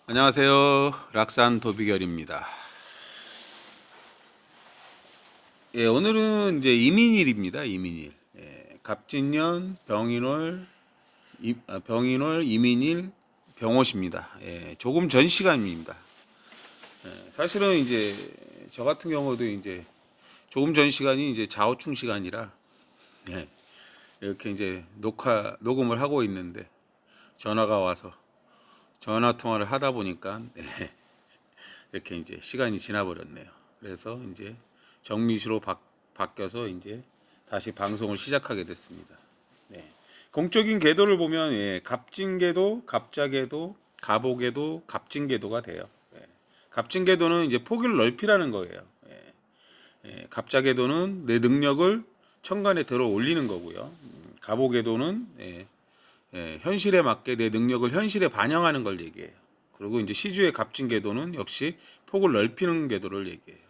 안녕하세요. 락산 도비결입니다. 예, 오늘은 이제 이민일입니다. 이민일. 예, 갑진년, 병인월, 병인월, 이민일, 병옷입니다. 예, 조금 전 시간입니다. 예, 사실은 이제 저 같은 경우도 이제 조금 전 시간이 이제 자오충 시간이라 예, 이렇게 이제 녹음을 하고 있는데 전화가 와서 전화 통화를 하다 보니까 이렇게 이제 시간이 지나버렸네요. 그래서 이제 정미시로 바뀌어서 이제 다시 방송을 시작하게 됐습니다. 네. 공적인 궤도를 보면 갑진궤도, 갑자궤도, 가보궤도, 갑진궤도가 돼요. 갑진궤도는 이제 폭을 넓히라는 거예요. 갑자궤도는 내 능력을 천간에 들어 올리는 거고요. 가보궤도는 현실에 맞게 내 능력을 현실에 반영하는 걸 얘기해요. 그리고 이제 시주의 갑진궤도는 역시 폭을 넓히는 궤도를 얘기해요.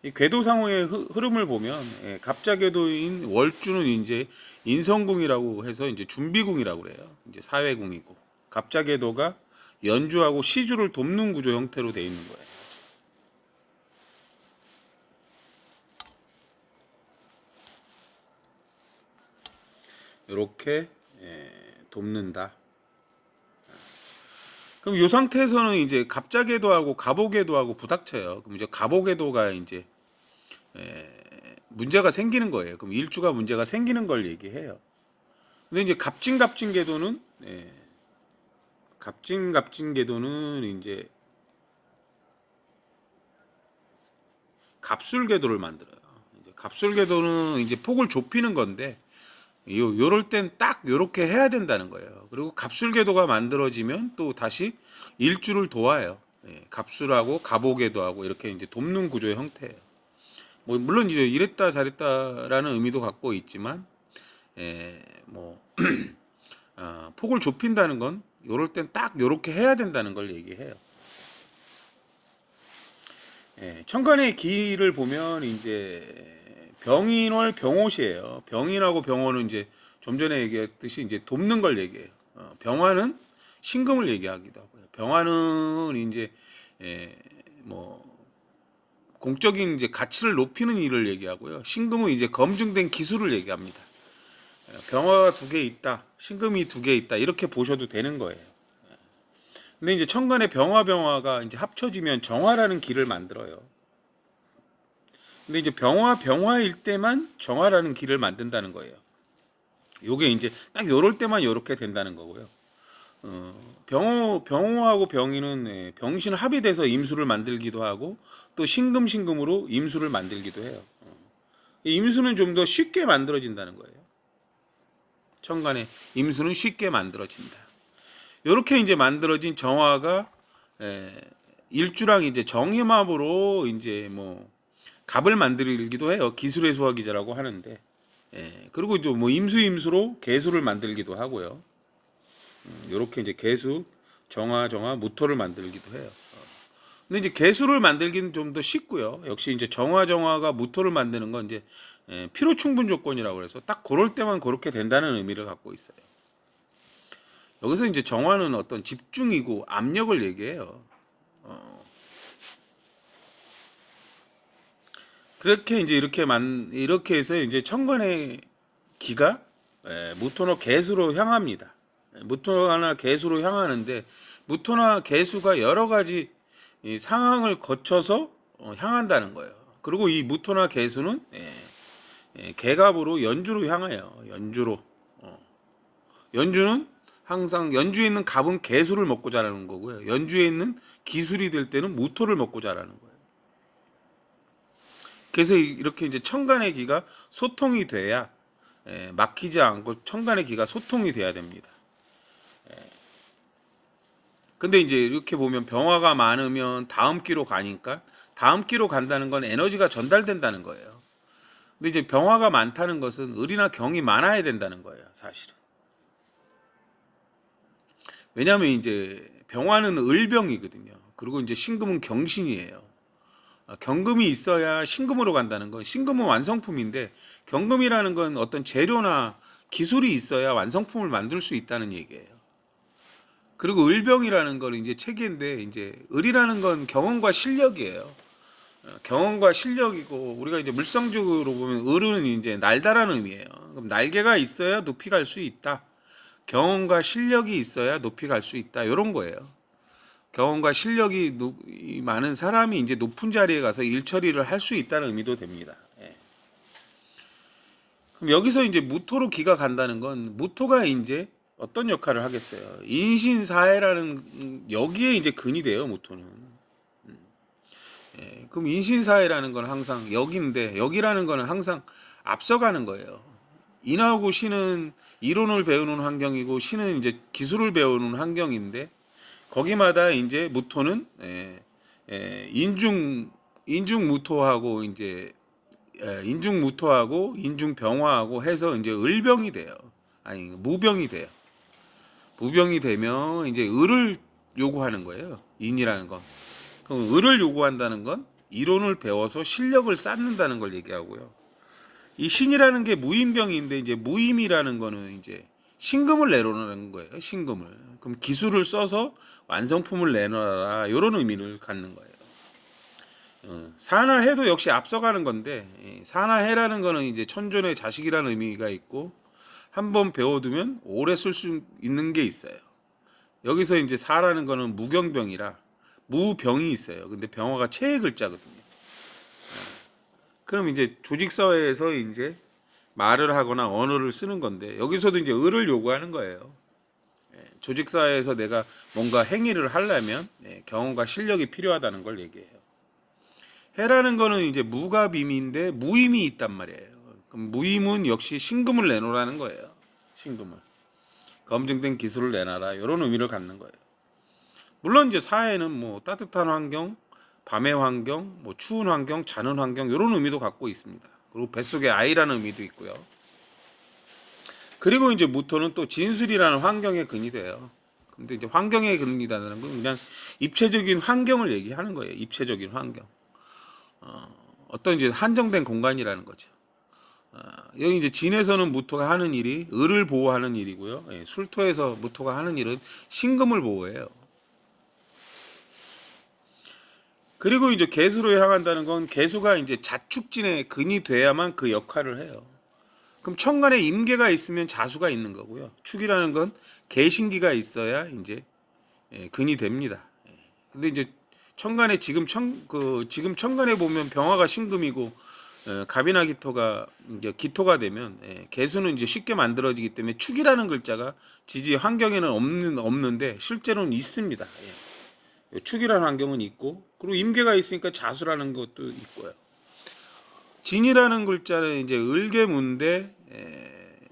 이 궤도상의 흐름을 보면 갑자궤도인 월주는 이제 인성궁이라고 해서 이제 준비궁이라고 그래요. 이제 사회궁이고 갑자궤도가 연주하고 시주를 돕는 구조 형태로 되어 있는 거예요. 이렇게 돕는다. 그럼 이 상태에서는 이제 갑자궤도하고 가보궤도하고 부닥쳐요. 그럼 이제 가보궤도가 이제 문제가 생기는 거예요. 그럼 일주가 문제가 생기는 걸 얘기해요. 근데 이제 갑진궤도는 갑진궤도는 이제 갑술궤도를 만들어요. 이제 갑술궤도는 이제 폭을 좁히는 건데 요럴 땐 딱 요렇게 해야 된다는 거예요. 그리고 갑술궤도가 만들어지면 또 다시 일주를 도와요. 갑술하고 가보궤도하고 이렇게 이제 돕는 구조의 형태예요. 뭐 물론 이제 이랬다 잘했다라는 의미도 갖고 있지만 뭐 폭을 좁힌다는 건 요럴 땐 딱 요렇게 해야 된다는 걸 얘기해요. 천간의 기를 보면 이제 병인월 병옷이에요. 병인하고 병호는 이제 좀 전에 얘기했듯이 이제 돕는 걸 얘기해요. 병화는 신금을 얘기하기도 하고요. 병화는 이제 뭐 공적인 이제 가치를 높이는 일을 얘기하고요. 신금은 이제 검증된 기술을 얘기합니다. 병화가 두 개 있다, 신금이 두 개 있다 이렇게 보셔도 되는 거예요. 근데 이제 천간의 병화가 이제 합쳐지면 정화라는 길을 만들어요. 근데 이제 병화일 때만 정화라는 길을 만든다는 거예요. 요게 이제 딱 요럴 때만 요렇게 된다는 거고요. 병호하고 병인은 병신 합이 돼서 임수를 만들기도 하고 또 신금으로 임수를 만들기도 해요. 임수는 좀 더 쉽게 만들어진다는 거예요. 천간에 임수는 쉽게 만들어진다. 이렇게 이제 만들어진 정화가 일주랑 이제 정해합으로 이제 뭐 갑을 만들기도 해요. 기술의 수화기자라고 하는데 그리고 또 뭐 임수로 개수를 만들기도 하고요. 이렇게 이제 개수 정화 무토를 만들기도 해요. 근데 이제 개수를 만들기는 좀 더 쉽고요. 역시 이제 정화가 무토를 만드는 건 이제 필요 충분 조건이라고 해서 딱 그럴 때만 그렇게 된다는 의미를 갖고 있어요. 여기서 이제 정화는 어떤 집중이고 압력을 얘기해요. 그렇게 이제 이렇게 해서 이제 천간의 기가 무토나 개수로 향합니다. 무토나 개수로 향하는데 무토나 개수가 여러 가지 상황을 거쳐서 향한다는 거예요. 그리고 이 무토나 개수는 개갑으로 연주로 향해요. 연주는 항상 연주에 있는 갑은 개수를 먹고 자라는 거고요. 연주에 있는 기술이 될 때는 무토를 먹고 자라는 거예요. 그래서 이렇게 이제 천간의 기가 소통이 돼야 막히지 않고 천간의 기가 소통이 돼야 됩니다. 근데 이제 이렇게 보면 병화가 많으면 다음 기로 가니까 다음 기로 간다는 건 에너지가 전달된다는 거예요. 근데 이제 병화가 많다는 것은 을이나 경이 많아야 된다는 거예요, 사실은. 왜냐하면 이제 병화는 을병이거든요. 그리고 이제 신금은 경신이에요. 경금이 있어야 신금으로 간다는 건 신금은 완성품인데 경금이라는 건 어떤 재료나 기술이 있어야 완성품을 만들 수 있다는 얘기예요. 그리고 을병이라는 거는 이제 체계인데 이제 을이라는 건 경험과 실력이에요. 경험과 실력이고 우리가 이제 물성적으로 보면 을은 이제 날다라는 의미예요. 그럼 날개가 있어야 높이 갈 수 있다. 경험과 실력이 있어야 높이 갈 수 있다. 이런 거예요. 경험과 실력이 많은 사람이 이제 높은 자리에 가서 일 처리를 할 수 있다는 의미도 됩니다. 예. 그럼 여기서 이제 무토로 기가 간다는 건 무토가 이제 어떤 역할을 하겠어요? 인신사회라는 여기에 이제 근이 돼요, 무토는. 예, 그럼 인신사회라는 건 항상 여기인데 여기라는 거는 항상 앞서가는 거예요. 인하고 신은 이론을 배우는 환경이고 신은 이제 기술을 배우는 환경인데 거기마다 이제 무토는 인중무토하고 이제 인중무토하고 인중병화하고 해서 이제 을병이 돼요. 아니 무병이 돼요. 무병이 되면 이제 을을 요구하는 거예요. 인이라는 건. 그럼 을을 요구한다는 건 이론을 배워서 실력을 쌓는다는 걸 얘기하고요. 이 신이라는 게 무임병인데 이제 무임이라는 거는 이제 신금을 내놓는 거예요. 신금을. 그럼 기술을 써서 완성품을 내놔라 이런 의미를 갖는 거예요. 사나해도 역시 앞서가는 건데 사나해라는 거는 이제 천존의 자식이라는 의미가 있고 한번 배워두면 오래 쓸 수 있는 게 있어요. 여기서 이제 사라는 거는 무경병이라 무병이 있어요. 근데 병화가 체의 글자거든요. 그럼 이제 조직 사회에서 이제 말을 하거나 언어를 쓰는 건데 여기서도 이제 을을 요구하는 거예요. 조직 사회에서 내가 뭔가 행위를 하려면 경험과 실력이 필요하다는 걸 얘기해요. 해라는 거는 이제 무가 빔인데 무임이 있단 말이에요. 그럼 무임은 역시 신금을 내놓으라는 거예요. 신금을 검증된 기술을 내놔라 이런 의미를 갖는 거예요. 물론 이제 사회는 뭐 따뜻한 환경, 밤의 환경, 뭐 추운 환경, 자는 환경 이런 의미도 갖고 있습니다. 그리고 뱃속에 아이라는 의미도 있고요. 그리고 이제 무토는 또 진술이라는 환경의 근이 돼요. 근데 이제 환경의 근이라는 건 그냥 입체적인 환경을 얘기하는 거예요. 입체적인 환경. 어떤 이제 한정된 공간이라는 거죠. 여기 이제 진에서는 무토가 하는 일이 을을 보호하는 일이고요. 술토에서 무토가 하는 일은 신금을 보호해요. 그리고 이제 개수로 향한다는 건 개수가 이제 자축진의 근이 돼야만 그 역할을 해요. 그럼 천간에 임계가 있으면 자수가 있는 거고요. 축이라는 건 개신기가 있어야 이제 근이 됩니다. 근데 이제 천간에 지금 천간에 보면 병화가 신금이고 갑이나 기토가 이제 기토가 되면 개수는 이제 쉽게 만들어지기 때문에 축이라는 글자가 지지 환경에는 없는데 실제로는 있습니다. 축이라는 환경은 있고 그리고 임계가 있으니까 자수라는 것도 있고요. 진이라는 글자는 이제 을계문데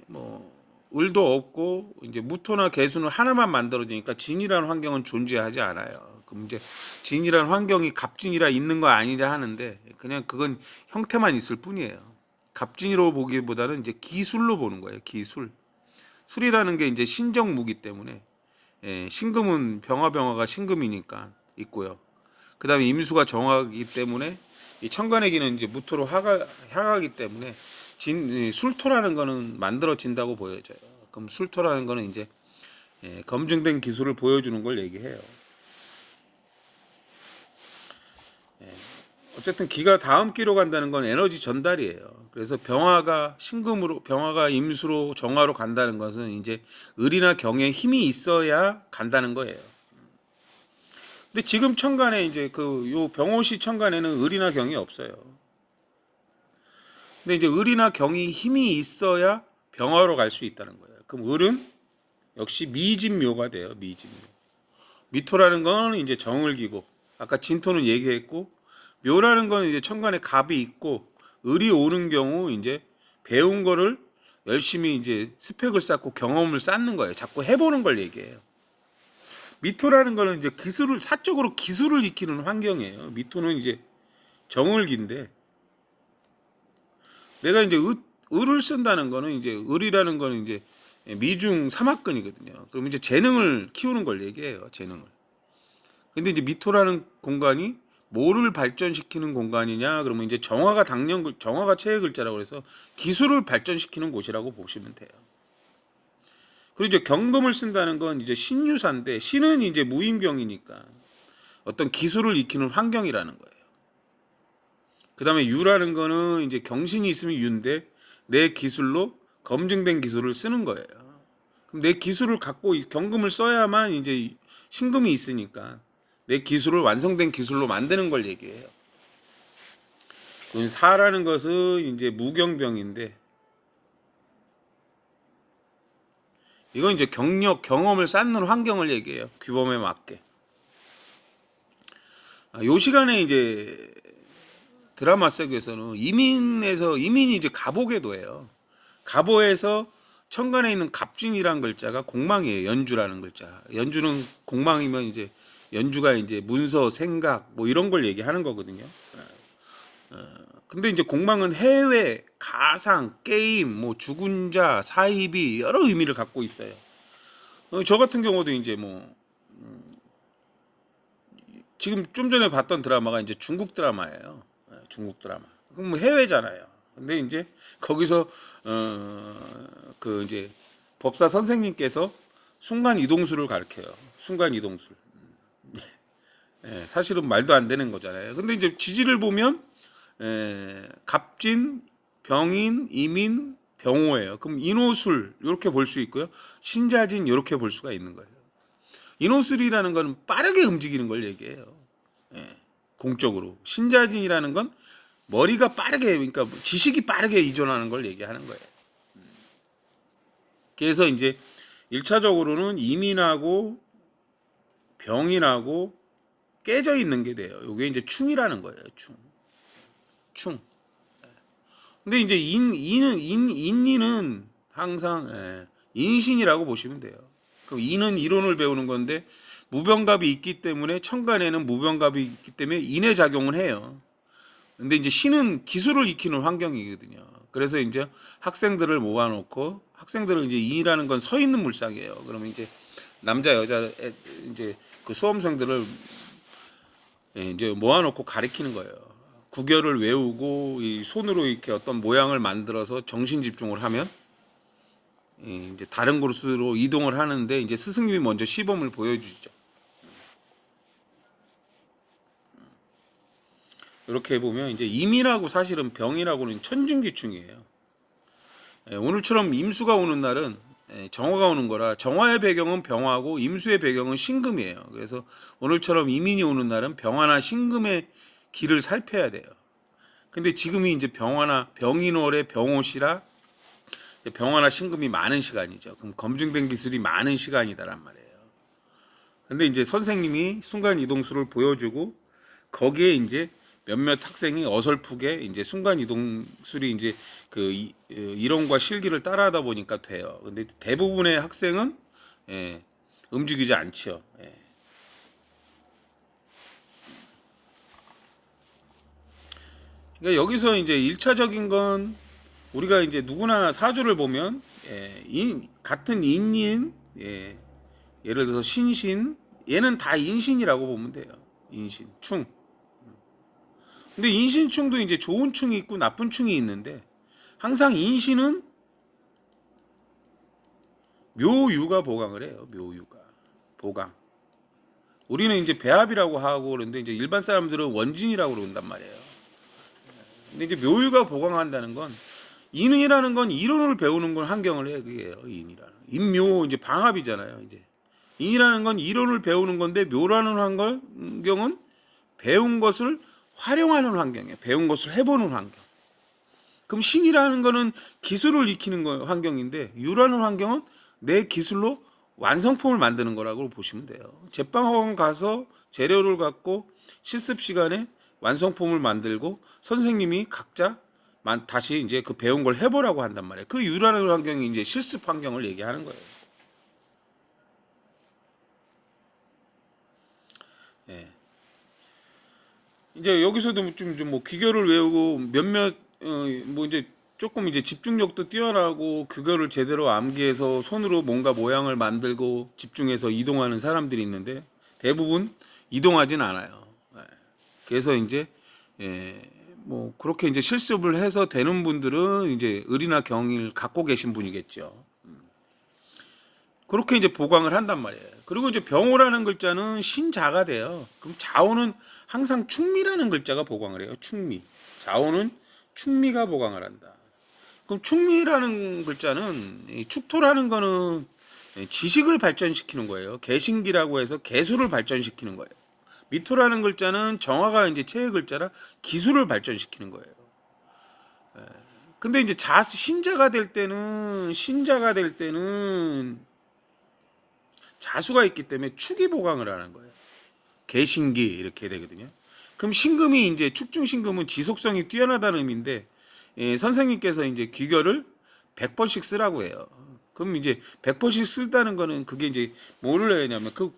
뭐 을도 없고 이제 무토나 개수는 하나만 만들어지니까 진이라는 환경은 존재하지 않아요. 그럼 이제 진이라는 환경이 갑진이라 있는 거 아니냐 하는데 그냥 그건 형태만 있을 뿐이에요. 갑진이로 보기보다는 이제 기술로 보는 거예요. 기술. 술이라는 게 이제 신정무기 때문에 신금은 병화가 신금이니까 있고요. 그다음에 임수가 정화이기 때문에 이 천간의기는 이제 무토로 향하기 때문에 술토라는 거는 만들어진다고 보여져요. 그럼 술토라는 거는 이제 검증된 기술을 보여주는 걸 얘기해요. 어쨌든 기가 다음 기로 간다는 건 에너지 전달이에요. 그래서 병화가 임수로 정화로 간다는 것은 이제 을이나 경에 힘이 있어야 간다는 거예요. 근데 지금 천간에 이제 요 병호시 천간에는 을이나 경이 없어요. 근데 이제 을이나 경이 힘이 있어야 병화로 갈 수 있다는 거예요. 그럼 을은 역시 미진묘가 돼요. 미진묘. 미토라는 건 이제 정을기고 아까 진토는 얘기했고 묘라는 건 이제 천간에 갑이 있고 을이 오는 경우 이제 배운 거를 열심히 이제 스펙을 쌓고 경험을 쌓는 거예요. 자꾸 해보는 걸 얘기해요. 미토라는 거는 이제 사적으로 기술을 익히는 환경이에요. 미토는 이제 정을기인데 내가 이제 을을 쓴다는 거는 이제 을이라는 거는 이제 미중 삼합근이거든요. 그럼 이제 재능을 키우는 걸 얘기해요. 재능을. 근데 이제 미토라는 공간이 뭐를 발전시키는 공간이냐? 그러면 이제 정화가 체의 글자라고 해서 기술을 발전시키는 곳이라고 보시면 돼요. 그리고 이제 경금을 쓴다는 건 이제 신유사인데 신은 이제 무임경이니까 어떤 기술을 익히는 환경이라는 거예요. 그다음에 유라는 거는 이제 경신이 있으면 유인데 내 기술로 검증된 기술을 쓰는 거예요. 그럼 내 기술을 갖고 경금을 써야만 이제 신금이 있으니까 내 기술을 완성된 기술로 만드는 걸 얘기해요. 사라는 것은 이제 무경병인데 이건 이제 경력, 경험을 쌓는 환경을 얘기해요. 규범에 맞게. 요 시간에 이제 드라마 속에서는 이민이 이제 갑오계도예요. 갑오에서 천간에 있는 갑진이란 글자가 공망이에요. 연주라는 글자. 연주는 공망이면 이제 연주가 이제 문서, 생각 뭐 이런 걸 얘기하는 거거든요. 근데 이제 공망은 해외, 가상, 게임, 뭐 죽은 자, 사이비 여러 의미를 갖고 있어요. 저 같은 경우도 이제 뭐 지금 좀 전에 봤던 드라마가 이제 중국 드라마예요. 중국 드라마. 그럼 뭐 해외잖아요. 근데 이제 거기서 그 이제 법사 선생님께서 순간 이동술을 가르쳐요. 순간 이동술. 사실은 말도 안 되는 거잖아요. 근데 이제 지지를 보면 갑진, 병인, 이민, 병호예요. 그럼 인호술 이렇게 볼 수 있고요. 신자진 이렇게 볼 수가 있는 거예요. 인호술이라는 건 빠르게 움직이는 걸 얘기해요. 공적으로. 신자진이라는 건 머리가 빠르게, 그러니까 지식이 빠르게 이전하는 걸 얘기하는 거예요. 그래서 이제 1차적으로는 이민하고 병인하고 깨져 있는 게 돼요. 이게 이제 충이라는 거예요. 충. 근데 이제 인이는 항상 인신이라고 보시면 돼요. 그럼 인은 이론을 배우는 건데 무병갑이 있기 때문에 천간에는 무병갑이 있기 때문에 인의 작용을 해요. 근데 이제 신은 기술을 익히는 환경이거든요. 그래서 이제 학생들을 모아놓고 학생들은 이제 인이라는 건 서 있는 물상이에요. 그러면 이제 남자 여자 이제 그 수험생들을 이제 모아놓고 가리키는 거예요. 구결을 외우고 이 손으로 이렇게 어떤 모양을 만들어서 정신 집중을 하면 이제 다른 곳으로 이동을 하는데 이제 스승님이 먼저 시범을 보여주죠. 이렇게 보면 이제 임이라고 사실은 병이라고는 천중기충이에요. 오늘처럼 임수가 오는 날은 정화가 오는 거라 정화의 배경은 병화고 임수의 배경은 신금이에요. 그래서 오늘처럼 이민이 오는 날은 병화나 신금의 길을 살펴야 돼요. 근데 지금이 이제 병화나 병인월에 병옷이라 병화나 신금이 많은 시간이죠. 그럼 검증된 기술이 많은 시간이다란 말이에요. 근데 이제 선생님이 순간 이동술을 보여주고 거기에 이제 몇몇 학생이 어설프게 이제 순간 이동술이 이제 그 이론과 실기를 따라하다 보니까 돼요. 근데 대부분의 학생은 움직이지 않죠. 그러니까 여기서 이제 1차적인 건 우리가 이제 누구나 사주를 보면 같은 인인 예를 들어서 신신 얘는 다 인신이라고 보면 돼요. 인신, 충. 근데 인신충도 이제 좋은 충이 있고 나쁜 충이 있는데 항상 인신은 묘유가 보강을 해요. 묘유가 보강. 우리는 이제 배합이라고 하고 그러는데 이제 일반 사람들은 원진이라고 그런단 말이에요. 근데 이제 묘유가 보강한다는 건 인이라는 건 이론을 배우는 걸 환경을 해요. 그게요. 인이라는 인묘 이제 방합이잖아요. 이제 인이라는 건 이론을 배우는 건데 묘라는 환경은 배운 것을 활용하는 환경이에요. 배운 것을 해보는 환경. 그럼 신이라는 거는 기술을 익히는 환경인데 유라는 환경은 내 기술로 완성품을 만드는 거라고 보시면 돼요. 제빵학원 가서 재료를 갖고 실습 시간에 완성품을 만들고 선생님이 각자 다시 이제 그 배운 걸 해보라고 한단 말이에요. 그 유라는 환경이 이제 실습 환경을 얘기하는 거예요. 이제 여기서도 좀 뭐 귀결을 외우고 몇몇 뭐 이제 조금 이제 집중력도 뛰어나고 그거를 제대로 암기해서 손으로 뭔가 모양을 만들고 집중해서 이동하는 사람들이 있는데 대부분 이동하진 않아요. 그래서 이제 뭐 그렇게 이제 실습을 해서 되는 분들은 이제 을이나 경을 갖고 계신 분이겠죠. 그렇게 이제 보강을 한단 말이에요. 그리고 이제 병호라는 글자는 신자가 돼요. 그럼 자호는 항상 충미라는 글자가 보강을 해요. 충미. 자호는 충미가 보강을 한다. 그럼 충미라는 글자는 축토라는 거는 지식을 발전시키는 거예요. 개신기라고 해서 개수를 발전시키는 거예요. 미토라는 글자는 정화가 이제 체의 글자라 기술을 발전시키는 거예요. 근데 이제 신자가 될 때는 자수가 있기 때문에 축이 보강을 하는 거예요. 개신기 이렇게 되거든요. 그럼 신금이 이제 축중 신금은 지속성이 뛰어나다는 의미인데 선생님께서 이제 귀결을 100번씩 쓰라고 해요. 그럼 이제 100번씩 쓴다는 거는 그게 이제 뭐를 해야냐면 그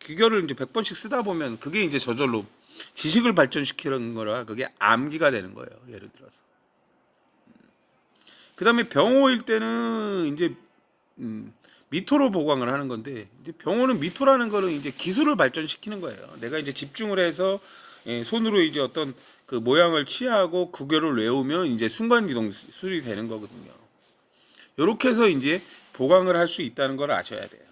귀결을 이제 100번씩 쓰다 보면 그게 이제 저절로 지식을 발전시키는 거라 그게 암기가 되는 거예요. 예를 들어서. 그다음에 병호일 때는 이제 미토로 보강을 하는 건데 이제 병호는 미토라는 거는 이제 기술을 발전시키는 거예요. 내가 이제 집중을 해서 손으로 이제 어떤 그 모양을 취하고 구결을 외우면 이제 순간 이동 수술이 되는 거거든요. 이렇게 해서 이제 보강을 할 수 있다는 걸 아셔야 돼요.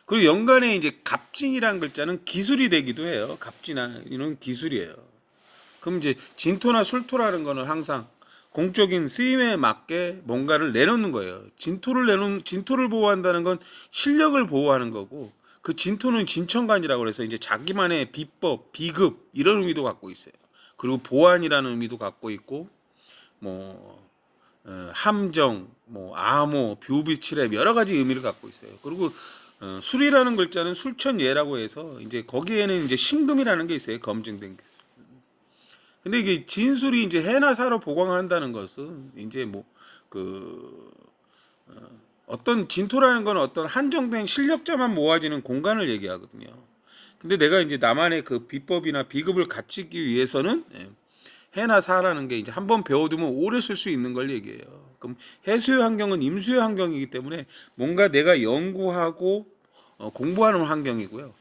그리고 연간에 이제 갑진이라는 글자는 기술이 되기도 해요. 갑진이는 기술이에요. 그럼 이제 진토나 술토라는 거는 항상 공적인 쓰임에 맞게 뭔가를 내놓는 거예요. 진토를 보호한다는 건 실력을 보호하는 거고 그 진토는 진천간이라고 해서 이제 자기만의 비법, 비급 이런 의미도 갖고 있어요. 그리고 보안이라는 의미도 갖고 있고 뭐 함정, 뭐 암호, 뷰비칠의 여러 가지 의미를 갖고 있어요. 그리고 술이라는 글자는 술천예라고 해서 이제 거기에는 이제 신금이라는 게 있어요. 검증된 게. 근데 이게 진술이 이제 해나 사로 보강한다는 것은 이제 뭐그 어떤 진토라는 건 어떤 한정된 실력자만 모아지는 공간을 얘기하거든요. 근데 내가 이제 나만의 그 비법이나 비급을 갖추기 위해서는 해나 사라는 게 이제 한번 배워두면 오래 쓸 수 있는 걸 얘기해요. 그럼 해수의 환경은 임수의 환경이기 때문에 뭔가 내가 연구하고 공부하는 환경이고요.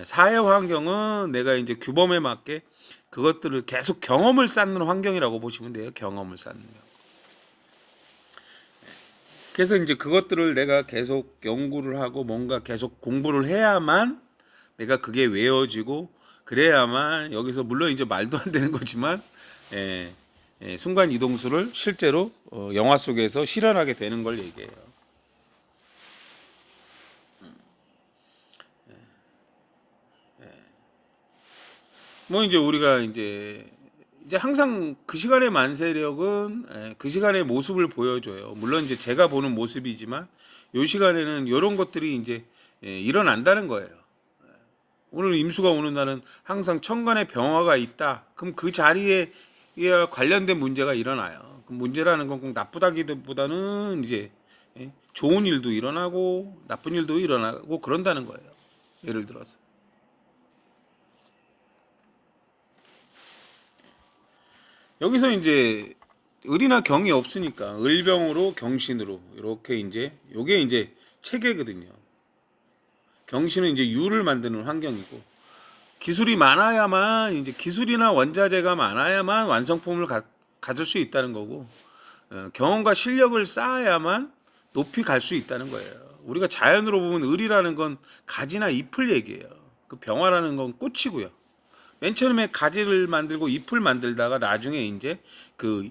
사회 환경은 내가 이제 규범에 맞게 그것들을 계속 경험을 쌓는 환경이라고 보시면 돼요. 경험을 쌓는 거. 그래서 이제 그것들을 내가 계속 연구를 하고 뭔가 계속 공부를 해야만 내가 그게 외워지고 그래야만 여기서 물론 이제 말도 안 되는 거지만 순간 이동수를 실제로 영화 속에서 실현하게 되는 걸 얘기해요. 뭐 이제 우리가 이제 항상 그 시간의 만세력은 그 시간의 모습을 보여줘요. 물론 이제 제가 보는 모습이지만 요 시간에는 이런 것들이 이제 일어난다는 거예요. 오늘 임수가 오는 날은 항상 천간에 병화가 있다. 그럼 그 자리에 관련된 문제가 일어나요. 그 문제라는 건 꼭 나쁘다기보다는 이제 좋은 일도 일어나고 나쁜 일도 일어나고 그런다는 거예요. 예를 들어서. 여기서 이제 을이나 경이 없으니까 을병으로 경신으로 이렇게 이제 요게 이제 체계거든요. 경신은 이제 유를 만드는 환경이고 기술이 많아야만 이제 기술이나 원자재가 많아야만 완성품을 가질 수 있다는 거고 경험과 실력을 쌓아야만 높이 갈 수 있다는 거예요. 우리가 자연으로 보면 을이라는 건 가지나 잎을 얘기해요. 그 병화라는 건 꽃이고요. 맨 처음에 가지를 만들고 잎을 만들다가 나중에 이제 그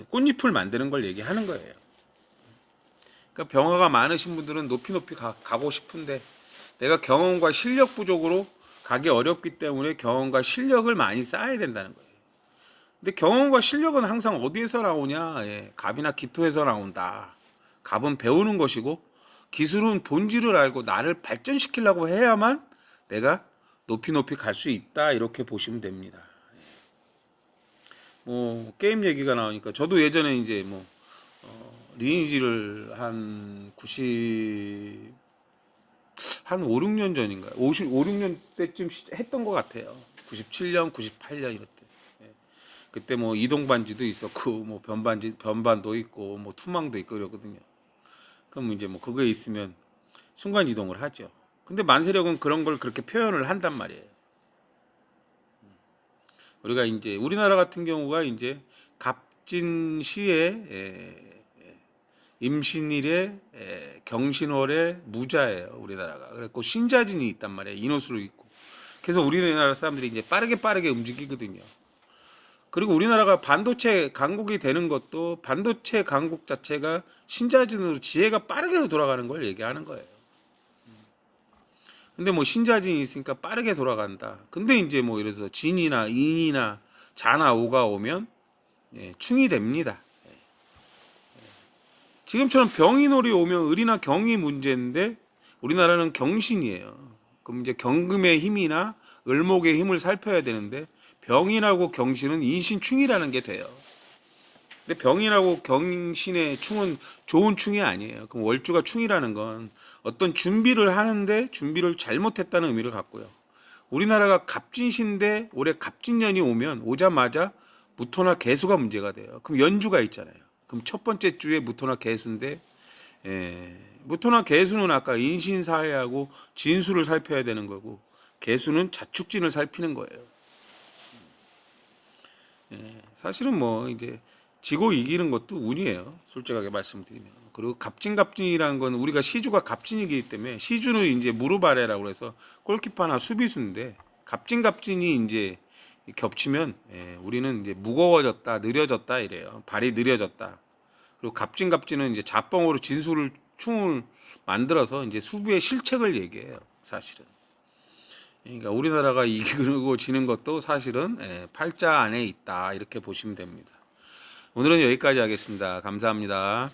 꽃잎을 만드는 걸 얘기하는 거예요. 그러니까 병화가 많으신 분들은 높이 가고 싶은데 내가 경험과 실력 부족으로 가기 어렵기 때문에 경험과 실력을 많이 쌓아야 된다는 거예요. 근데 경험과 실력은 항상 어디에서 나오냐? 갑이나 기토에서 나온다. 갑은 배우는 것이고 기술은 본질을 알고 나를 발전시키려고 해야만 내가 높이 갈 수 있다. 이렇게 보시면 됩니다. 뭐 게임 얘기가 나오니까 저도 예전에 이제 리니지를 한 5, 6년 전인가요? 5, 6년 때쯤 했던 것 같아요. 97년, 98년 이럴 때. 그때 뭐 이동 반지도 있었고 뭐 변반도 있고 뭐 투망도 있고 그러거든요. 그럼 이제 뭐 그거에 있으면 순간 이동을 하죠. 근데 만세력은 그런 걸 그렇게 표현을 한단 말이에요. 우리가 이제 우리나라 같은 경우가 이제 갑진시에 임신일에 경신월에 무자예요 우리나라가. 그래갖고 신자진이 있단 말이에요. 인호수를 입고. 그래서 우리나라 사람들이 이제 빠르게 움직이거든요. 그리고 우리나라가 반도체 강국이 되는 것도 반도체 강국 자체가 신자진으로 지혜가 빠르게 돌아가는 걸 얘기하는 거예요. 근데 뭐 신자진이 있으니까 빠르게 돌아간다. 근데 이제 뭐 이래서 진이나 인이나 자나 오가 오면 충이 됩니다. 지금처럼 병인월이 오면 을이나 경이 문제인데 우리나라는 경신이에요. 그럼 이제 경금의 힘이나 을목의 힘을 살펴야 되는데 병인하고 경신은 인신충이라는 게 돼요. 근데 병인하고 경신의 충은 좋은 충이 아니에요. 그럼 월주가 충이라는 건 어떤 준비를 하는데 준비를 잘못했다는 의미를 갖고요. 우리나라가 갑진신데 올해 갑진년이 오자마자 무토나 개수가 문제가 돼요. 그럼 연주가 있잖아요. 그럼 첫 번째 주에 무토나 개수인데 무토나 개수는 아까 인신사회하고 진수를 살펴야 되는 거고 개수는 자축진을 살피는 거예요. 사실은 뭐 이제 지고 이기는 것도 운이에요. 솔직하게 말씀드리면. 그리고 갑진이라는 건 우리가 시주가 갑진이기 때문에 시주는 이제 무릎 아래라고 해서 골키퍼나 수비수인데 갑진이 이제 겹치면 우리는 이제 무거워졌다, 느려졌다 이래요. 발이 느려졌다. 그리고 갑진은 이제 자뻥으로 진수를 충을 만들어서 이제 수비의 실책을 얘기해요. 사실은. 그러니까 우리나라가 이기고 지는 것도 사실은 팔자 안에 있다 이렇게 보시면 됩니다. 오늘은 여기까지 하겠습니다. 감사합니다.